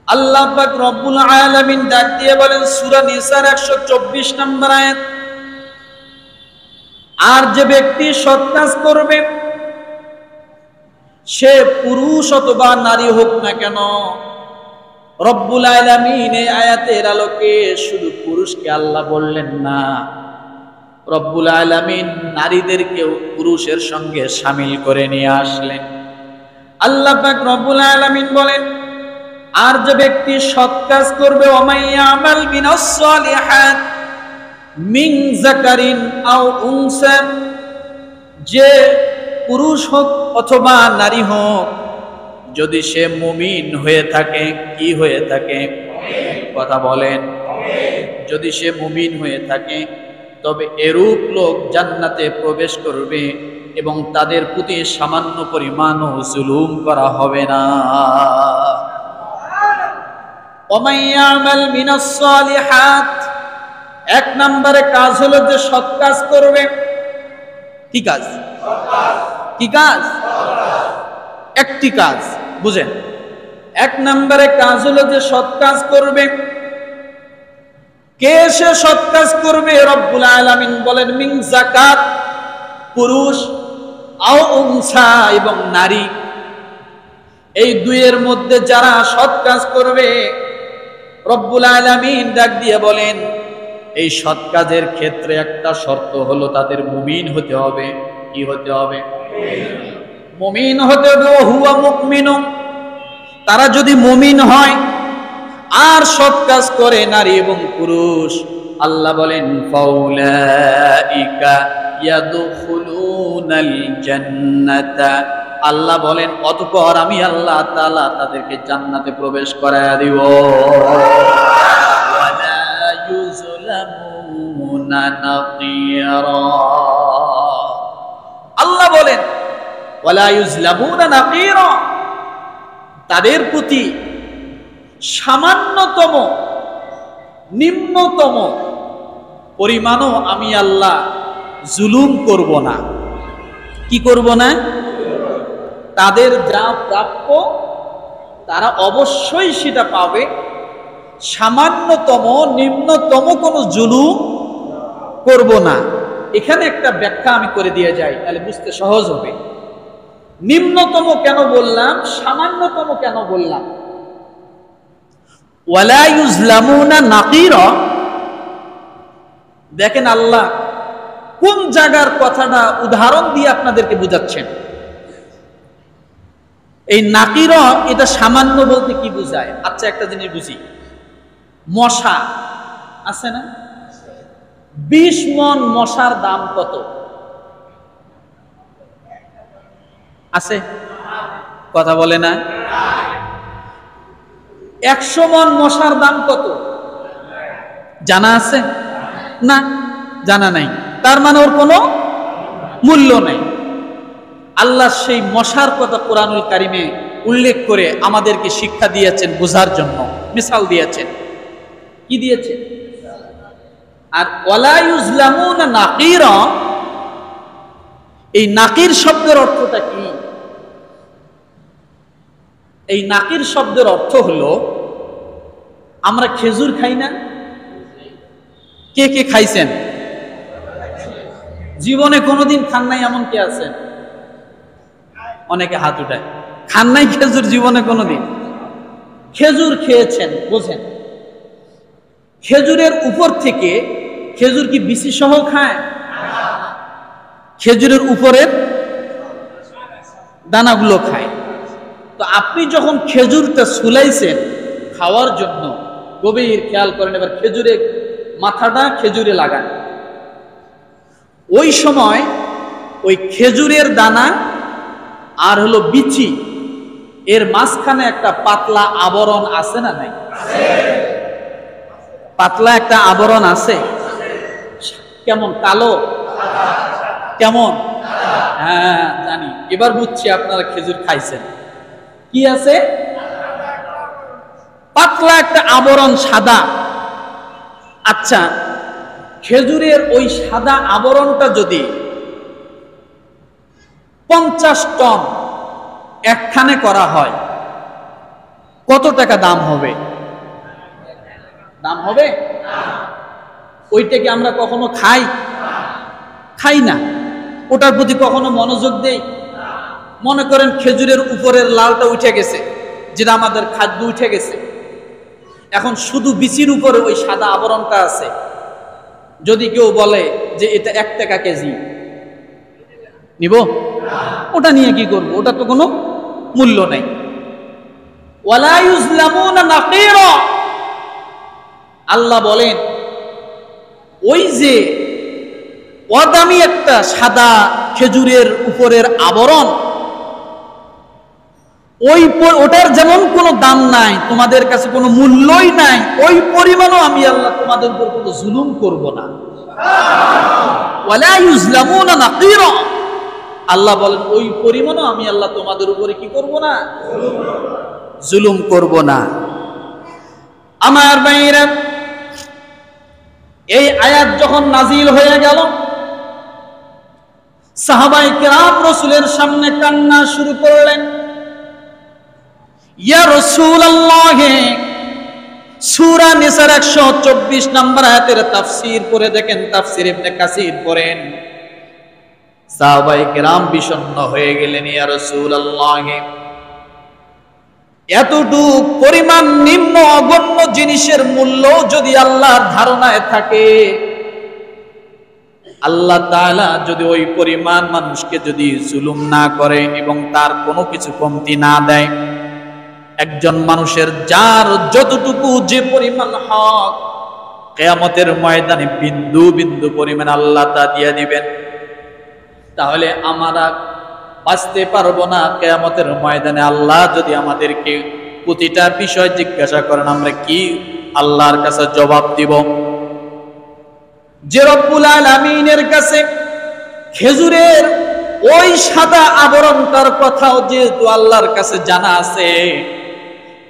আল্লাহ পাক রব্বুল আলামিন ডাক দিয়ে বলেন সূরা নিসার 124 নম্বর আয়াত, আর যে ব্যক্তি সৎ কাজ করবে সে পুরুষ অথবা নারী হোক না কেন, রব্বুল আলামিন এই আয়াতের আলোকে শুধু পুরুষকে আল্লাহ বললেন না, রব্বুল আলামিন নারীদেরকেও পুরুষের সঙ্গে শামিল করে নিয়ে আসলেন। আল্লাহ পাক রব্বুল আলামিন বলেন, আর যে ব্যক্তি সৎ কাজ করবে, ওমাইয়ামাল মিনাস সালিহাত মিন যাকারিন আও উনসা, যে পুরুষ হোক অথবা নারী হোক, যদি সে মুমিন হয়ে থাকে, কি হয়ে থাকে, কথা বলেন, যদি সে মুমিন হয়ে থাকে তবে এরূপ লোক জান্নাতে প্রবেশ করবে এবং তাদের প্রতি সামান্য পরিমাণও জুলুম করা হবে না। ওমাইয়ামাল মিনাস সালিহাত, এক নম্বরে কাজ হলো যে সৎ কাজ করবে। কি কাজ? কি কাজ? একটি কাজ, বুঝেন। এক নম্বরে কাজ হলো যে সৎ কাজ করবে। কে সে সৎ কাজ করবে? রব্বুল আলামিন বলেন মিন যাকাত, পুরুষ, আও উনসা, এবং নারী। এই দুইয়ের মধ্যে যারা সৎ কাজ করবে, রব্বুল আলামিন ডাক দিয়ে বলেন এই সৎ কাজের ক্ষেত্রে একটা শর্ত হলো তাদের মুমিন হতে হবে। কি হতে হবে? মুমিন হতে হবে। হুয়া মুমিনুন, তারা যদি মুমিন হয় আর সৎ কাজ করে নারী এবং পুরুষ, আল্লাহ বলেন ফাউলাইকা ইয়াদখুলুনাল জান্নাতা, আল্লাহ বলেন অতঃপর আমি আল্লাহ তাআলা তাদেরকে জান্নাতে প্রবেশ করায়া দিব। ওয়ালা ইউযলামুনা নাকিরা, আল্লাহ বলেন ওয়ালা ইউযলামুনা নাকিরা, তাদের প্রতি সামান্যতম নিম্নতম পরিমাণও আমি আল্লাহ জুলুম করব না। কি করব না? তাদের যা প্রাপ্য তারা অবশ্যই সেটা পাবে, সামান্যতম নিম্নতম কোনো জুলুম করব না। এখানে একটা ব্যাখ্যা আমি করে দিয়ে যাই, তাহলে বুঝতে সহজ হবে। নিম্নতম কেন বললাম, সামান্যতম কেন বললাম? ওয়ালা ইউযলামুনা নাকিরা, দেখেন আল্লাহ কোন জায়গার কথাটা উদাহরণ দিয়ে আপনাদেরকে বুঝাচ্ছেন। এই নাকিরা, এটা সামান্য বলতে কি বোঝায়? আচ্ছা একটা জিনিস বুঝি, মশা আছে না, 20 মণ মশার দাম কত আছে? কথা বলে না। 100 মণ মশার দাম কত জানা আছে? না, জানা নাই। তার মানে ওর কোনো মূল্য নাই। আল্লাহ সেই মশার কথা কোরআনুল কারিমে উল্লেখ করে আমাদেরকে শিক্ষা দিয়েছেন, বোঝার জন্য মিসাল দিয়েছেন। কি দিয়েছেন? আর ওয়ালা ইউযলামুনা নাকিরা, এই নাকির শব্দের অর্থটা কি? এই নাকির শব্দের অর্থ হলো, আমরা খেজুর খাই না? কে কে খাইছেন? জীবনে কোনোদিন খান নাই এমন কে আছেন? অনেকে হাত উঠায়। খান নাই খেজুর জীবনে কোনোদিন? খেজুর খেয়েছেন, বোঝেন। খেজুরের উপর থেকে, খেজুর কি বিচি সহ খায়? খেজুরের উপরের দানাগুলো খায়। তো আপনি যখন খেজুরটা ছুলাইছেন খাওয়ার জন্য, গভীর খেয়াল করেন, এবার খেজুরের মাথাটা খেজুরে লাগান। ওই সময় ওই খেজুরের দানা আর হলো বিচি, এর মাঝখানে একটা পাতলা আবরণ আছে না নাই? পাতলা একটা আবরণ আছে। কেমন? কালো? কেমন? হ্যাঁ জানি, এবার বুঝছি আপনারা খেজুর খাইছেন। কি আছে? পাতলা একটা আবরণ, সাদা। আচ্ছা, খেজুরের ওই সাদা আবরণটা যদি 50 টন একখানে করা হয়, কত টাকা দাম হবে? দাম হবে? ওইটাকে আমরা কখনো খাই? খাই না। ওটার প্রতি কখনো মনোযোগ দেই? মনে করেন খেজুরের উপরের লালটা উঠে গেছে, যেটা আমাদের খাদ্য উঠে গেছে, এখন শুধু বিচির উপরে ওই সাদা আবরণটা আছে। যদি কেউ বলে যে এটা 1 টাকা কেজি, নিব? ওটা নিয়ে কি করব? ওটা তো কোনো মূল্য নেই। ওয়ালা ইউজলামুনা নাকিরা, আল্লাহ বলেন ওই যে অদামি একটা সাদা খেজুরের উপরের আবরণ, ওটার যেমন কোনো দাম নাই, তোমাদের কাছে কোনো মূল্যই নাই, ওই পরিমাণও আমি আল্লাহ তোমাদের উপর কোনো জুলুম করব না। ওয়ালা ইউজলামুনা নাকিরা, আল্লাহ বলেন ওই পরিমাণও আমি আল্লাহ তোমাদের উপরে কি করব না? জুলুম করব না। আমার ভাইরা, এই আয়াত যখন নাজিল হয়ে গেল, সাহাবায়ে কেরাম রাসূলের সামনে কান্না শুরু করলেন। ইয়া রাসূলুল্লাহ, সূরা নিসার 124 নম্বর আয়াতের তাফসীর পড়ে দেখেন, তাফসীর ইবনে কাসির পড়েন। সাহাবায়ে কেরাম বিষণ্ণ হয়ে গেলেন। ইয়া রাসূলুল্লাহ, এতটুক পরিমাণ নিম্ন অগণ্য জিনিসের মূল্য যদি আল্লাহর ধারণায় থাকে, আল্লাহ তাআলা যদি ওই পরিমাণ মানুষকে যদি জুলুম না করে এবং তার কোনো কিছু কমতি না দেয়, একজন মানুষের যার যতটুকু যে পরিমাণ হক, কিয়ামতের ময়দানে বিন্দু বিন্দু পরিমাণ আল্লাহ তা দিয়ে দিবেন। তাহলে আমরা বাঁচতে পারবো না কিয়ামতের ময়দানে। আল্লাহ যদি আমাদেরকে প্রতিটা বিষয় জিজ্ঞাসা করেন, আমরা কি আল্লাহর কাছে জবাব দিব? যে রব্বুল আলামিনের কাছে খেজুরের ওই সাদা আবরণটার কথাও যেহেতু আল্লাহর কাছে জানা আছে,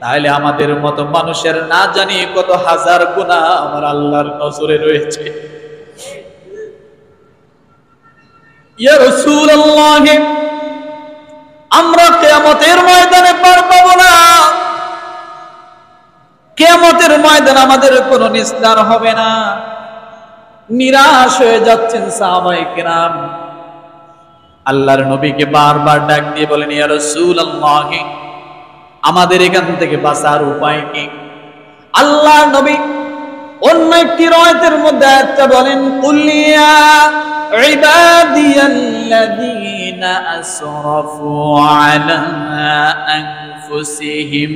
তাহলে আমাদের মতো মানুষের না জানি কত হাজার গুনাহ আমার আল্লাহর নজরে রয়েছে। ইয়া রাসূলুল্লাহ, আমরা কিয়ামতের ময়দানে পার পাবো না। কিয়ামতের ময়দানে আমাদের কোনো নিস্তার হবে না। নিরাশ হয়ে যাচ্ছেন সাহাবায়ে কেরাম। আল্লাহর নবীকে বারবার ডাক দিয়ে বলেন, ইয়া রাসূলুল্লাহ, আমাদের এখান থেকে বাঁচার উপায় কি? আল্লাহর নবী অন্য একটি রায়াতের মধ্যে একটা বলেন, কুলিয়া ইবাদিয়াল্লাযীনা আসরাফু আলা আনফুসিহিম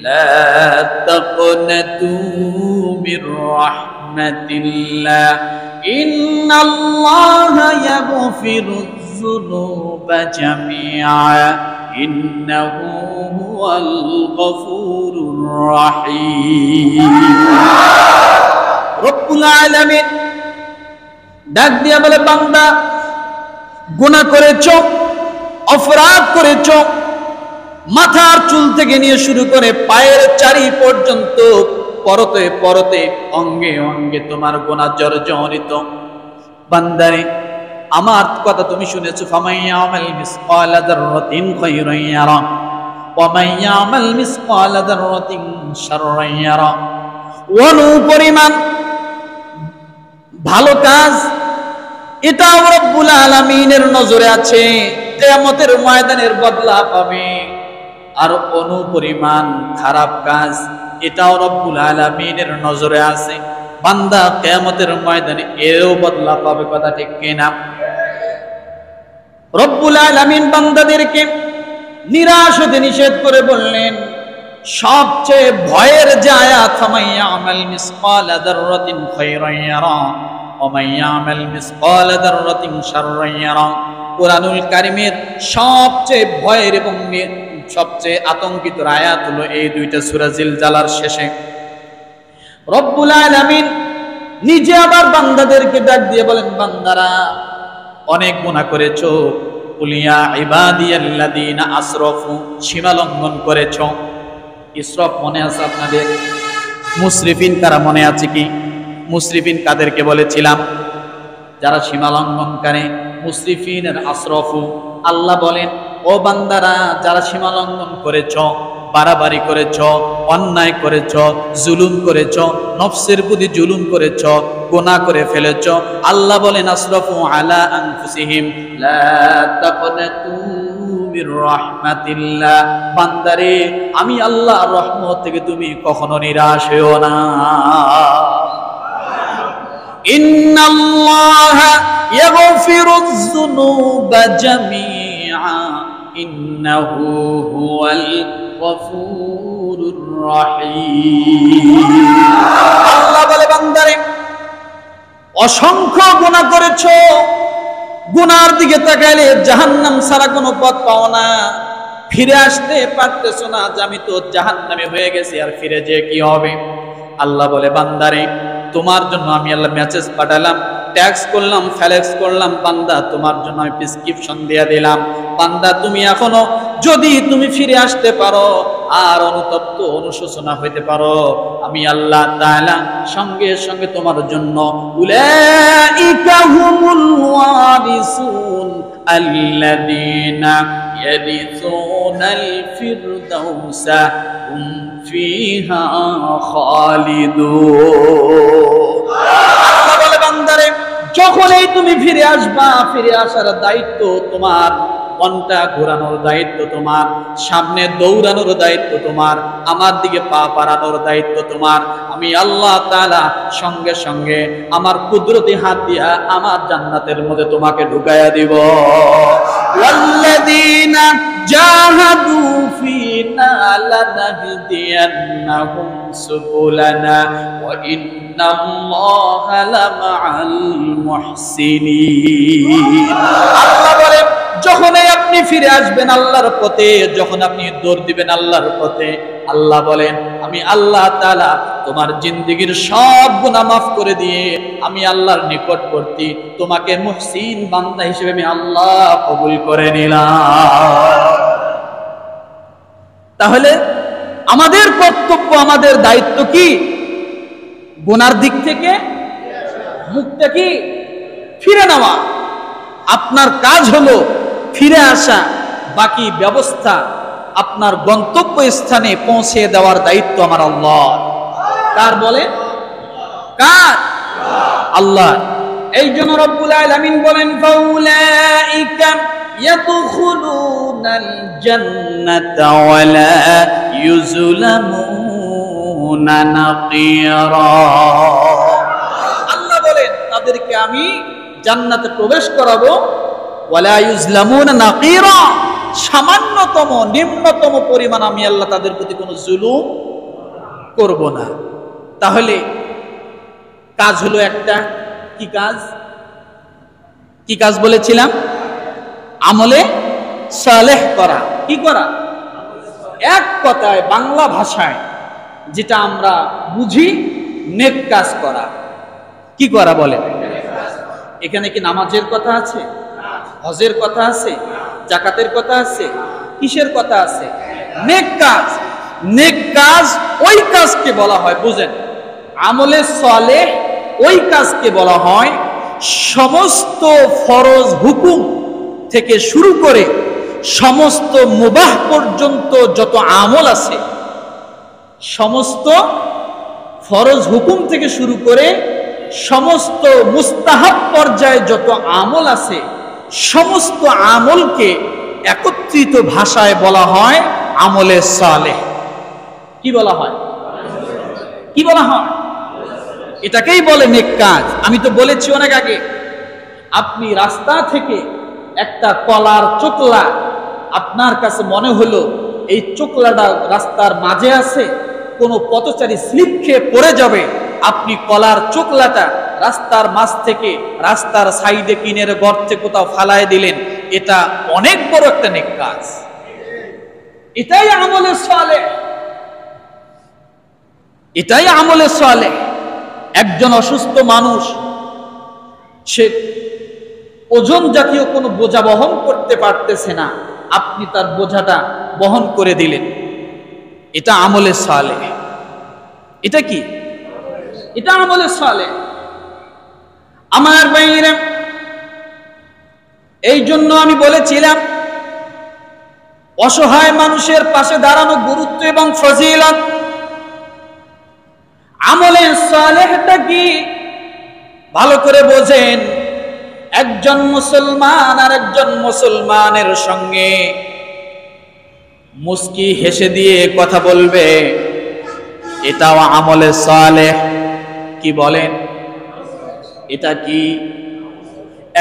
লা তাকনাতু মির রাহমাতিল্লাহ ইন্নাল্লাহা ইয়াগফিরুয যুনুবা জামিআ ইন্নাহু হুয়াল গফুরুর রাহিম। রব্বুল আলামিন ডাক দিয়া বলে, বান্দা গুনাহ করেছো, অপরাধ করেছো, মাথার চুল থেকে নিয়ে শুরু করে পায়ের চারি পর্যন্ত পরতে পরতে অঙ্গে অঙ্গে তোমার গুনাহ জর্জরিত। বান্দারে, আমার কথা তুমি শুনেছো, ফামাইয়ামাল মিসকালা যাররাতিন খায়রান ইয়ারা ওয়া মাইয়ামাল মিসকালা যাররাতিন শাররান ইয়ারা। অনু পরিমাণ ভালো কাজ এটাও রব্বুল আলামিনের নজরে আছে, কিয়ামতের ময়দানের বদলা পাবে। আর অনু পরিমাণ খারাপ কাজ এটাও রব্বুল আলামিনের নজরে আছে, বান্দা কিয়ামতের ময়দানে এরও বদলা পাবে। কথা ঠিক কিনা? রব্বুল আলামিন বান্দাদেরকে নিরাশ হতে নিষেধ করে বললেন, সবচেয়ে ভয়ের যে আয়াত, ফামাইয়ামাল মিসকালা যাররাতিন খায়রান ইয়ারা ওয়া মাইয়ামাল মিসকালা যাররাতিন শাররান ইয়ারা। কুরআনুল কারীমের সবচেয়ে ভয়ের এবং সবচেয়ে আতঙ্কিত আয়াত হলো এই দুইটা সূরা জিলজালার শেষে। রব্বুল আলামিন নিজে আবার বান্দাদেরকে ডাক দিয়ে বলেন, বান্দারা অনেক গুনাহ করেছো, কুলিয়া ইবাদিয়াল্লাযীনা আসরাফু, সীমা লঙ্ঘন করেছো। ইসরাফ মনে আছে আপনাদের? মুসরিফিন কারা মনে আছে কি? মুসরিফিন কাদেরকে বলেছিলাম? যারা সীমা লঙ্ঘন করে। মুসরিফিনের আসরাফু। আল্লাহ বলেন, ও বান্দারা যারা সীমা লঙ্ঘন করেছো, বাড়াবাড়ি করেছ, অন্যায় করেছ, জুলুম করেছ, নফসের প্রতি জুলুম করেছ, গুনাহ করে ফেলেছ। আল্লাহ বলেন আসরাফু আলা আনফুসিহিম লা তাকনাতু মির রাহমাতিল্লাহ। বান্দারে, আমি আল্লাহর রহমত থেকে তুমি কখনো নিরাশ হও না। ইন্নাল্লাহা ইয়াগফিরুয যুনুবা জামিআ ইন্নাহু হুয়াল গফুরুর রহিম। আল্লাহ বলে, বান্দারে, অসংখ্য গুনাহ করেছো, গুনার দিকে তাকাইলে জাহান্নাম ছাড়া কোনো পথ পাও না, ফিরে আসতে পারতেছো না যে আমি তো জাহান্নামে হয়ে গেছি, আর ফিরে যেয়ে কি হবে? আল্লাহ বলে, বান্দারে, তোমার জন্য আমি আল্লাহ মেসেজ পাঠালাম, ট্যাক্স করলাম, ফ্যালেক্স করলাম, বান্দা তোমার জন্য আমি প্রেসক্রিপশন দিয়ে দিলাম। বান্দা, তুমি এখনো যদি তুমি ফিরে আসতে পারো আর অনুতপ্ত অনুশোচনা হইতে পারো, আমি আল্লাহ তাআলা সঙ্গে সঙ্গে তোমার জন্য উলাইকা হুমুল ওয়ারিসুন আল্লাযীনা ইয়ারিসুনাল ফিরদাউসা হুম ফিহা খালিদুন। আল্লাহ বলে, বান্দারে, যখনই তুমি ফিরে আসবা, ফিরে আসার দায়িত্ব তোমার, মনটা ঘোরানোর দায়িত্ব তোমার, সামনে দৌড়ানোর দায়িত্ব তোমার, আমার দিকে পা বাড়ানোর দায়িত্ব তোমার। আমি আল্লাহ তাআলা সঙ্গে সঙ্গে আমার কুদরতি হাত দিয়া আমার জান্নাতের মধ্যে তোমাকে ঢুকাইয়া দিব। ওয়াল্লাযীনা জাহাদু ফিনা লানাহদিয়ান্নাহুম সুবুলানা ওয়া ইন্নাল্লাহা লামাআল মুহসিনিন। আল্লাহ বলে, যখনই আপনি ফিরে আসবেন আল্লাহর পথে, যখন আপনি দৌড় দিবেন আল্লাহর পথে, আল্লাহ বলেন, আমি আল্লাহ তাআলা তোমার জিন্দেগীর সব গুনাহ মাফ করে দিয়ে আমি আল্লাহর নিকটবর্তী, তোমাকে মুহসিন বান্দা হিসেবে আমি আল্লাহ কবুল করে নিলাম। তাহলে আমাদের কর্তব্য, আমাদের দায়িত্ব কি? গুনার দিক থেকে মুখটা কি ফিরে নেওয়া। আপনার কাজ হলো ফিরে আসা, বাকি ব্যবস্থা আপনার গন্তব্য স্থানে পৌঁছে দেওয়ার দায়িত্ব আমার আল্লাহ। কার বলে? কার? আল্লাহ। এই জন্য রব্বুল আলামিন বলেন, ফাউলাইকা ইয়াদখুলুনাল জান্নাতা ওয়ালা ইউযলামুনা নাকিরা। আল্লাহ বলেন, তাদেরকে আমি জান্নাতে প্রবেশ করাবো, ওয়ালা ইউযলামুনা নাকিরা, সামান্যতম নিম্নতম পরিমাণ আমি আল্লাহ তাদের প্রতি কোনো জুলুম করব না। তাহলে কাজ হলো একটা, কি কাজ? কি কাজ বলেছিলাম? আমলে সালেহ করা। কি করা? এক কথায় বাংলা ভাষায় যেটা আমরা বুঝি, নেক কাজ করা। কি করা বলে? এখানে কি নামাজের কথা আছে? হজের কথা আছে? জাকাতের কথা আছে? কিসের কথা আছে? নেক কাজ। নেক কাজ ওই কাজকে বলা হয়, বুঝেন, আমলে সালেহ ওই কাজকে বলা হয় সমস্ত ফরজ হুকুম থেকে শুরু করে সমস্ত মুবাহ পর্যন্ত যত আমল আছে, সমস্ত ফরজ হুকুম থেকে শুরু করে সমস্ত মুস্তাহাব পর্যায়ে যত আমল আছে, সমস্ত আমলকে একত্রিত ভাষায় বলা হয় আমলে সালেহ। কি বলা হয়? কি বলা হয়? এটাকেই বলে নেক কাজ। আমি তো বলেছি অনেক আগে, আপনি রাস্তা থেকে একটা কলার চোকলা, আপনার কাছে মনে হলো এই চোকলাটা রাস্তার মাঝে আছে, কোনো পথচারী স্লিপ খেয়ে পড়ে যাবে, আপনি কলার চোকলাটা রাস্তার মাঝ থেকে রাস্তার সাইডে কিনের গর্তে কোথাও ফালায় দিলেন, এটা অনেক বড় একটা নেক কাজ। এটাই আমলে সালেহ, এটাই আমলে সালেহ। একজন অসুস্থ মানুষ, সে ওজন জাতীয় কোনো বোঝা বহন করতে পারতেছে না, আপনি তার বোঝাটা বহন করে দিলেন, এটা আমলে সালেহ। এটা কি? এটা আমলে সালেহ। আমার ভাইরা, এই জন্য আমি বলেছিলাম অসহায় মানুষের পাশে দাঁড়ানো গুরুত্ব এবং ফজিলত। আমলে সালেহটা কি ভালো করে বোঝেন। একজন মুসলমান আর একজন মুসলমানের সঙ্গে মুস্কি হেসে দিয়ে কথা বলবে, এটাও আমলে সালেহ। কি বলেন? এটা কি?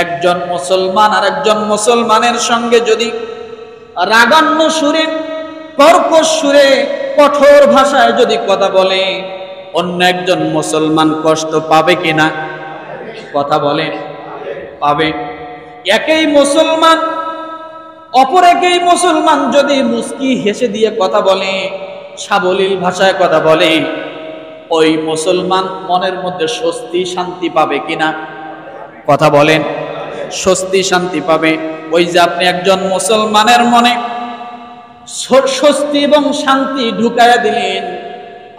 একজন মুসলমান আর একজন মুসলমানের সঙ্গে যদি রাগান্য সুরে, কর্কশ সুরে, কঠোর ভাষায় যদি কথা বলে, অন্য একজন মুসলমান কষ্ট পাবে কিনা? কথা বলে পাবে। একই মুসলমান অপর একই মুসলমান যদি মুস্কি হেসে দিয়ে কথা বলে, সাবলীল ভাষায় কথা বলে, ওই মুসলমান মনের মধ্যে স্বস্তি শান্তি পাবে কিনা? কথা বলেন। স্বস্তি শান্তি পাবে। ওই যে আপনি একজন মুসলমানের মনে স্বস্তি এবং শান্তি ঢুকাইয়া দিলেন,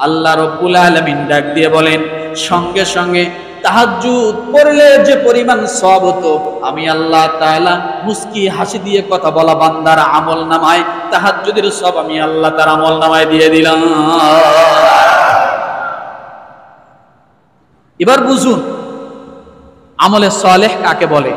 আল্লাহ রাব্বুল আলামিন ডাক দিয়ে বলেন, সঙ্গে সঙ্গে তাহাজ্জুদ পড়লে যে পরিমাণ সওয়াব হতো, আমি আল্লাহ তাআলা মুস্কি হাসি দিয়ে কথা বলা বান্দার আমল নামায় তাহাজ্জুদের সওয়াব আমি আল্লাহ তার আমল নামায় দিয়ে দিলাম। এবার বুঝুন আমলে সালেহ কাকে বলে।